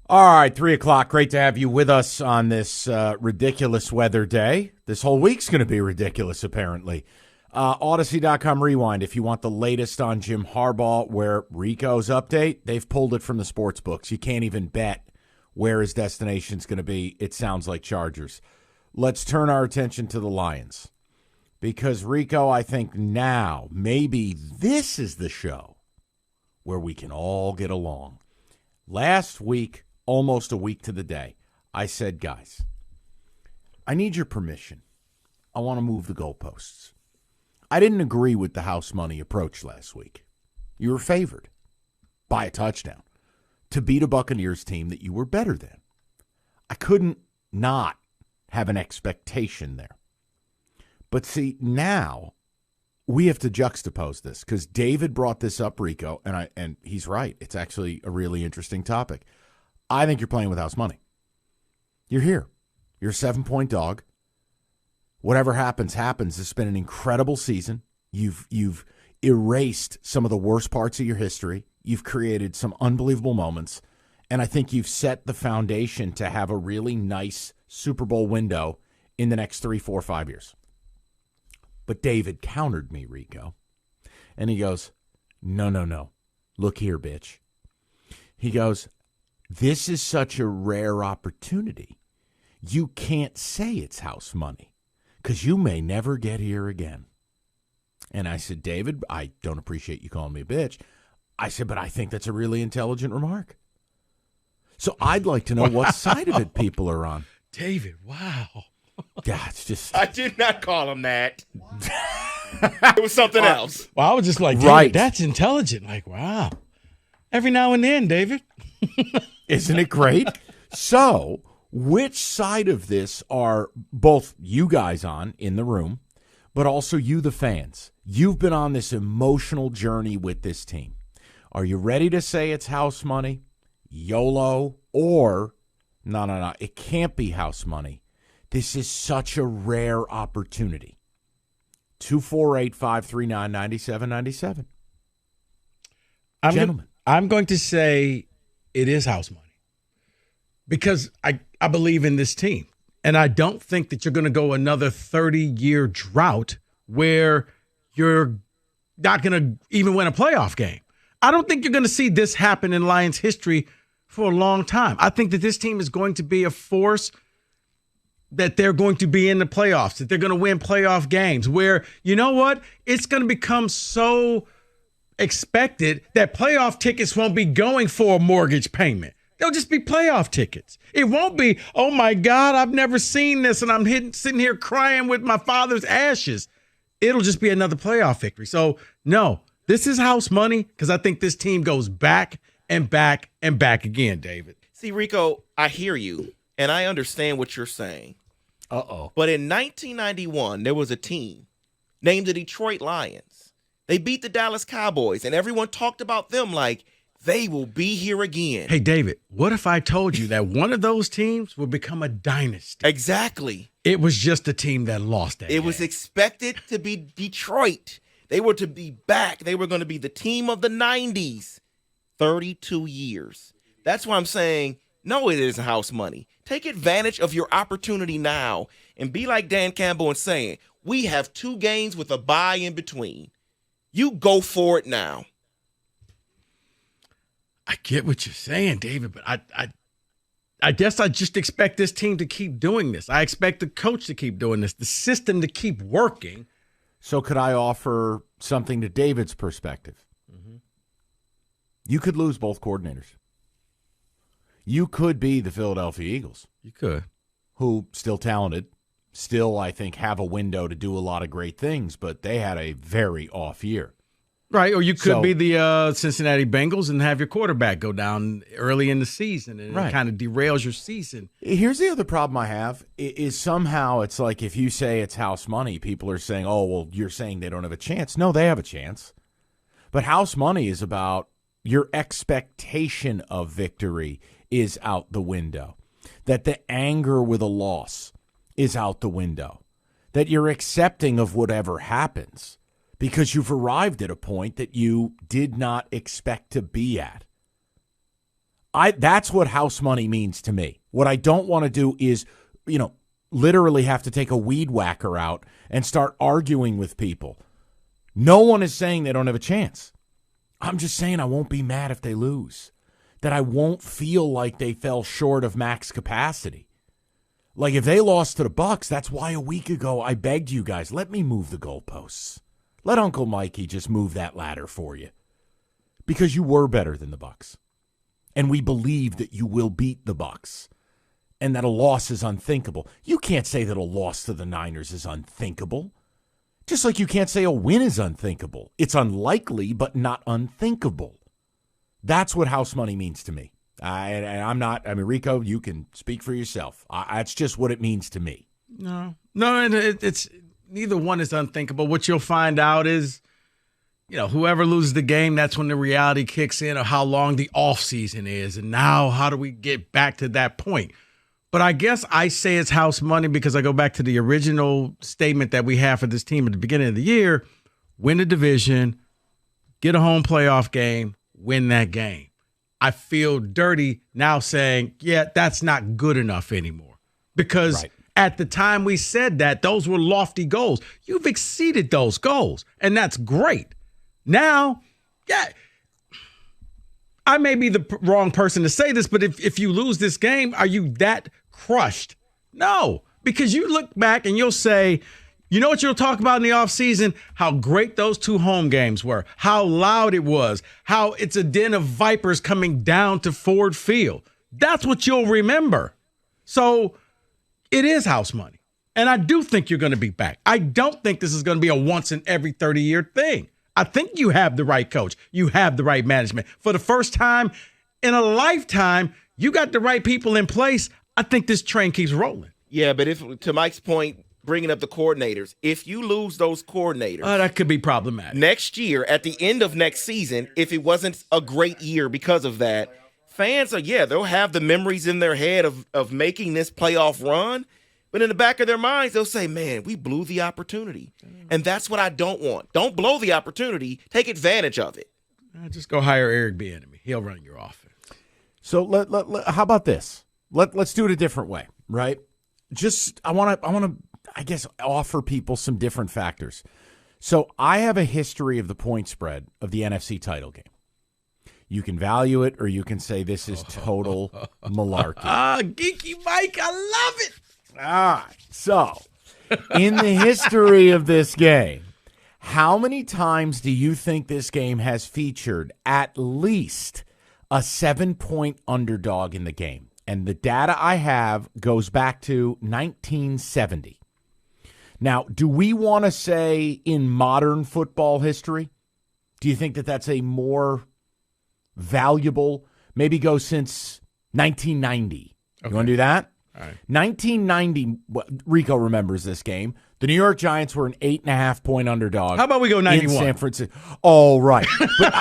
All right, 3 o'clock. Great to have you with us on this ridiculous weather day. This whole week's going to be ridiculous, apparently. Odyssey.com Rewind, if you want the latest on Jim Harbaugh, where Rico's update, they've pulled it from the sports books. You can't even bet where his destination's going to be. It sounds like Chargers. Let's turn our attention to the Lions. Because, Rico, I think now, maybe this is the show where we can all get along. Last week, almost a week to the day, I said, guys, I need your permission. I want to move the goalposts. I didn't agree with the house money approach last week. You were favored by a touchdown to beat a Buccaneers team that you were better than. I couldn't not have an expectation there. But see, now we have to juxtapose this because David brought this up, Rico, and he's right. It's actually a really interesting topic. I think you're playing with house money. You're here. You're a 7-point dog. Whatever happens, happens. It's been an incredible season. You've erased some of the worst parts of your history. You've created some unbelievable moments. And I think you've set the foundation to have a really nice Super Bowl window in the next 3, 4, 5 years. But David countered me, Rico. And he goes, no. Look here, bitch. He goes, this is such a rare opportunity. You can't say it's house money because you may never get here again. And I said, David, I don't appreciate you calling me a bitch. I said, but I think that's a really intelligent remark. So I'd like to know what side of it people are on. David, wow. Yeah, it's just. I did not call him that. It was something else. Well, I was just like, David, Right. That's intelligent. Like, wow. Every now and then, David. Isn't it great? So, which side of this are both you guys on in the room, but also you, the fans? You've been on this emotional journey with this team. Are you ready to say it's house money, YOLO, or no, it can't be house money? This is such a rare opportunity. 248-539-9797. Gentlemen. I'm going to say it is house money because I believe in this team. And I don't think that you're going to go another 30-year drought where you're not going to even win a playoff game. I don't think you're going to see this happen in Lions history for a long time. I think that this team is going to be a force that they're going to be in the playoffs, that they're going to win playoff games where, you know what, it's going to become so expected that playoff tickets won't be going for a mortgage payment. They'll just be playoff tickets. It won't be, oh my God, I've never seen this and I'm sitting here crying with my father's ashes. It'll just be another playoff victory. So, no, this is house money because I think this team goes back and back and back again, David. See, Rico, I hear you, and I understand what you're saying. Uh-oh. But in 1991, there was a team named the Detroit Lions. They beat the Dallas Cowboys, and everyone talked about them like they will be here again. Hey, David, what if I told you that one of those teams will become a dynasty? Exactly. It was just a team that lost that It was expected to be Detroit. They were to be back. They were going to be the team of the 90s. 32 years. That's why I'm saying, no, it isn't house money. Take advantage of your opportunity now and be like Dan Campbell and saying, we have 2 games with a bye in between. You go for it now. I get what you're saying, David, but I guess I just expect this team to keep doing this. I expect the coach to keep doing this, the system to keep working. So could I offer something to David's perspective? You could lose both coordinators. You could be the Philadelphia Eagles. You could. Who, still talented, still, I think, have a window to do a lot of great things, but they had a very off year. Right, or you could be the Cincinnati Bengals and have your quarterback go down early in the season, and it kind of derails your season. Here's the other problem I have, is somehow it's like if you say it's house money, people are saying, oh, well, you're saying they don't have a chance. No, they have a chance. But house money is about your expectation of victory is out the window, that the anger with a loss is out the window, that you're accepting of whatever happens because you've arrived at a point that you did not expect to be at. That's what house money means to me. What I don't want to do is, literally have to take a weed whacker out and start arguing with people. No one is saying they don't have a chance. I'm just saying I won't be mad if they lose, that I won't feel like they fell short of max capacity. Like if they lost to the Bucs, that's why a week ago I begged you guys, let me move the goalposts. Let Uncle Mikey just move that ladder for you. Because you were better than the Bucs. And we believe that you will beat the Bucs. And that a loss is unthinkable. You can't say that a loss to the Niners is unthinkable. Just like you can't say a win is unthinkable. It's unlikely, but not unthinkable. That's what house money means to me. Rico, you can speak for yourself. That's just what it means to me. No, it's neither one is unthinkable. What you'll find out is, whoever loses the game, that's when the reality kicks in of how long the offseason is. And now how do we get back to that point? But I guess I say it's house money because I go back to the original statement that we have for this team at the beginning of the year: win the division, get a home playoff game, win that game. I feel dirty now saying, yeah, that's not good enough anymore. Because at the time we said that, those were lofty goals. You've exceeded those goals, and that's great. Now, I may be the wrong person to say this, but if you lose this game, are you that crushed? No, because you look back and you'll say, you know what you'll talk about in the offseason? How great those 2 home games were, how loud it was, how it's a den of vipers coming down to Ford Field. That's what you'll remember. So it is house money. And I do think you're going to be back. I don't think this is going to be a once in every 30-year thing. I think you have the right coach. You have the right management. For the first time in a lifetime, you got the right people in place. I think this train keeps rolling. Yeah, but if, to Mike's point, bringing up the coordinators, if you lose those coordinators, that could be problematic. Next year, at the end of next season, if it wasn't a great year because of that, fans they'll have the memories in their head of making this playoff run. But in the back of their minds, they'll say, man, we blew the opportunity. And that's what I don't want. Don't blow the opportunity. Take advantage of it. Just go hire Eric Bieniemy. He'll run your offense. So how about this? Let's do it a different way, right? I want to, I guess, offer people some different factors. So I have a history of the point spread of the NFC title game. You can value it, or you can say this is total malarkey. Geeky Mike, I love it. All right. So, in the history of this game, how many times do you think this game has featured at least a 7-point underdog in the game? And the data I have goes back to 1970. Now, do we want to say in modern football history? Do you think that that's a more valuable, maybe go since 1990? Okay. You want to do that? All right. 1990, Rico remembers this game. The New York Giants were an 8.5-point underdog. How about we go 91? In San Francisco. Oh, right. But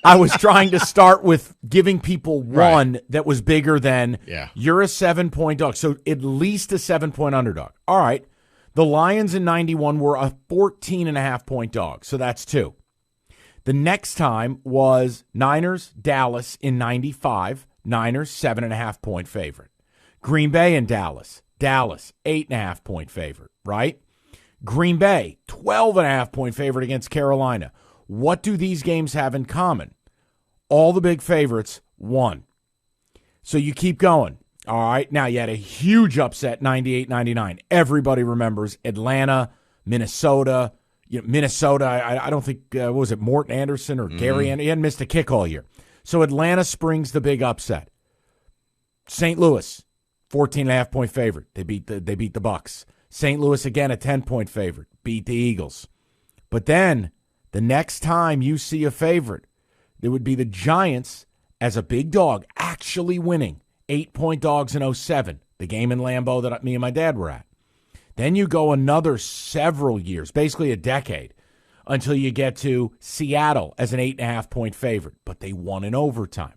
I was trying to start with giving people one that was bigger than you're a 7-point dog. So at least a 7-point underdog. All right. The Lions in 91 were a 14.5-point dog. So that's 2. The next time was Niners, Dallas in 95. Niners, 7.5-point favorite. Green Bay and Dallas. Dallas, 8.5-point favorite, right? Green Bay, 12.5-point favorite against Carolina. What do these games have in common? All the big favorites won. So you keep going. All right. Now, you had a huge upset, 98-99. Everybody remembers Atlanta, Minnesota. Minnesota, I don't think, what was it, Morton Anderson or Gary Anderson? He hadn't missed a kick all year. So Atlanta springs the big upset. St. Louis, 14.5-point favorite. They beat the Bucs. St. Louis, again, a 10-point favorite. Beat the Eagles. But then the next time you see a favorite, it would be the Giants as a big dog actually winning. 8-point dogs in 2007, the game in Lambeau that me and my dad were at. Then you go another several years, basically a decade, until you get to Seattle as an 8.5-point favorite, but they won in overtime.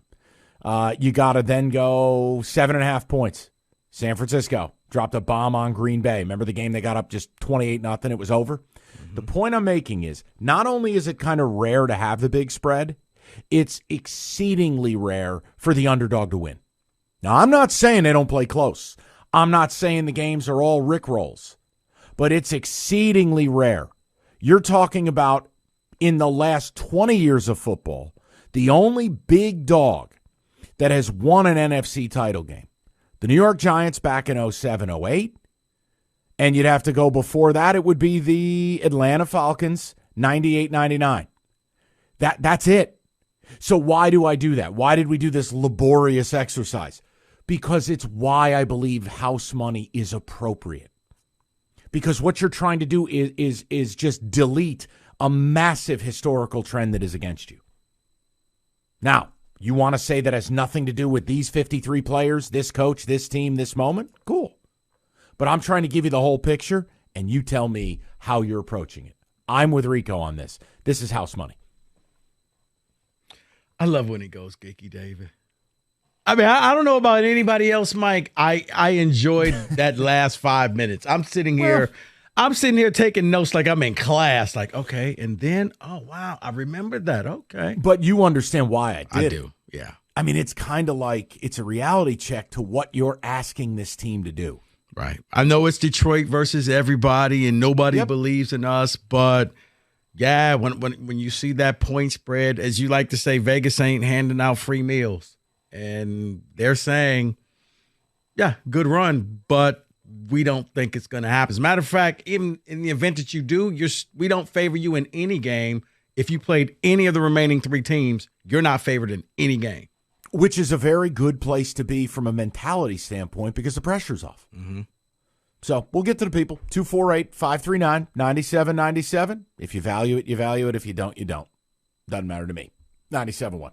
You got to then go 7.5 points. San Francisco dropped a bomb on Green Bay. Remember the game they got up just 28-0, it was over? Mm-hmm. The point I'm making is not only is it kind of rare to have the big spread, It's exceedingly rare for the underdog to win. Now, I'm not saying they don't play close. I'm not saying the games are all rickrolls, but it's exceedingly rare. You're talking about in the last 20 years of football, the only big dog that has won an NFC title game. The New York Giants back in 07, 08. And you'd have to go before that. It would be the Atlanta Falcons, 98, 99. That's it. So why do I do that? Why did we do this laborious exercise? Because it's why I believe house money is appropriate. Because what you're trying to do is just delete a massive historical trend that is against you. Now, you want to say that has nothing to do with these 53 players, this coach, this team, this moment? Cool. But I'm trying to give you the whole picture, and you tell me how you're approaching it. I'm with Rico on this. This is house money. I love when it goes geeky, David. I mean, I don't know about anybody else, Mike. I enjoyed that last 5 minutes. I'm sitting here taking notes like I'm in class. Like, okay, and then, oh, wow, I remembered that. Okay. But you understand why I did. I do, yeah. I mean, it's kind of like it's a reality check to what you're asking this team to do. Right. I know it's Detroit versus everybody, and nobody believes in us, but yeah, when you see that point spread, as you like to say, Vegas ain't handing out free meals. And they're saying, yeah, good run, but we don't think it's going to happen. As a matter of fact, even in the event that you do, we don't favor you in any game. If you played any of the remaining three teams, you're not favored in any game. Which is a very good place to be from a mentality standpoint because the pressure's off. Mm-hmm. So we'll get to the people. 248-539-9797. If you value it, you value it. If you don't, you don't. Doesn't matter to me. 97.1.